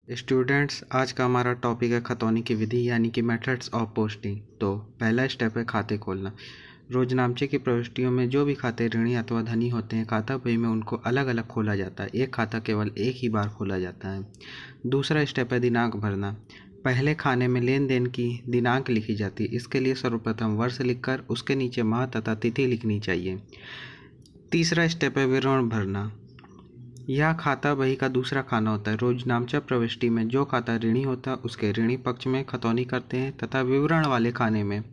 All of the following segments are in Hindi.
स्टूडेंट्स, आज का हमारा टॉपिक है खतौनी की विधि यानी कि मेथड्स ऑफ पोस्टिंग। तो पहला स्टेप है खाते खोलना। रोजनामचे की प्रविष्टियों में जो भी खाते ऋणी अथवा धनी होते हैं, खाता बही में उनको अलग अलग खोला जाता है। एक खाता केवल एक ही बार खोला जाता है। दूसरा स्टेप है दिनांक भरना। पहले खाने में लेन देन की दिनांक लिखी जाती है। इसके लिए सर्वप्रथम वर्ष लिखकर उसके नीचे माह तथा तिथि लिखनी चाहिए। तीसरा स्टेप है विवरण भरना। यह खाता बही का दूसरा खाना होता है। रोजनामचा प्रविष्टि में जो खाता ऋणी होता है उसके ऋणी पक्ष में खतौनी करते हैं तथा विवरण वाले खाने में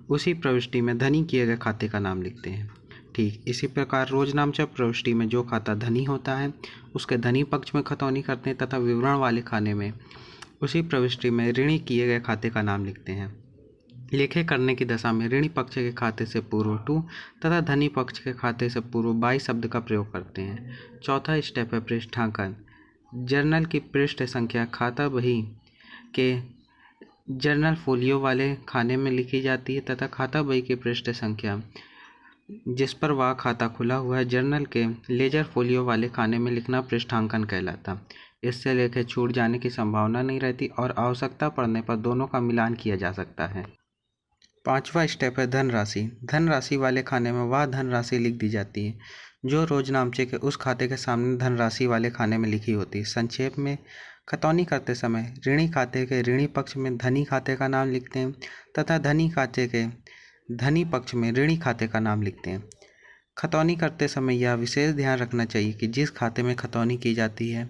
उसी प्रविष्टि में धनी किए गए खाते का नाम लिखते हैं। ठीक इसी प्रकार रोजनामचा प्रविष्टि में जो खाता धनी होता है उसके धनी पक्ष में खतौनी करते हैं तथा विवरण वाले खाने में उसी प्रविष्टि में ऋणी किए गए खाते का नाम लिखते हैं। लेखे करने की दशा में ऋणी पक्ष के खाते से पूर्व टू तथा धनी पक्ष के खाते से पूर्व बाई शब्द का प्रयोग करते हैं। चौथा स्टेप है पृष्ठांकन। जर्नल की पृष्ठ संख्या खाता बही के जर्नल फोलियो वाले खाने में लिखी जाती है तथा खाता बही की पृष्ठ संख्या जिस पर वह खाता खुला हुआ है जर्नल के लेजर फोलियो वाले खाने में लिखना पृष्ठांकन कहलाता। इससे लेखे छूट जाने की संभावना नहीं रहती और आवश्यकता पड़ने पर दोनों का मिलान किया जा सकता है। पांचवा स्टेप है धनराशि। धनराशि वाले खाने में वह धनराशि लिख दी जाती है जो रोजनामचे के उस खाते के सामने धनराशि वाले खाने में लिखी होती है। संक्षेप में खतौनी करते समय ऋणी खाते के ऋणी पक्ष में धनी खाते का नाम लिखते हैं तथा धनी खाते के धनी पक्ष में ऋणी खाते का नाम लिखते हैं। खतौनी करते समय यह विशेष ध्यान रखना चाहिए कि जिस खाते में खतौनी की जाती है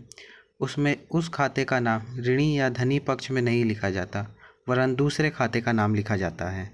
उसमें उस खाते का नाम ऋणी या धनी पक्ष में नहीं लिखा जाता, वरन दूसरे खाते का नाम लिखा जाता है।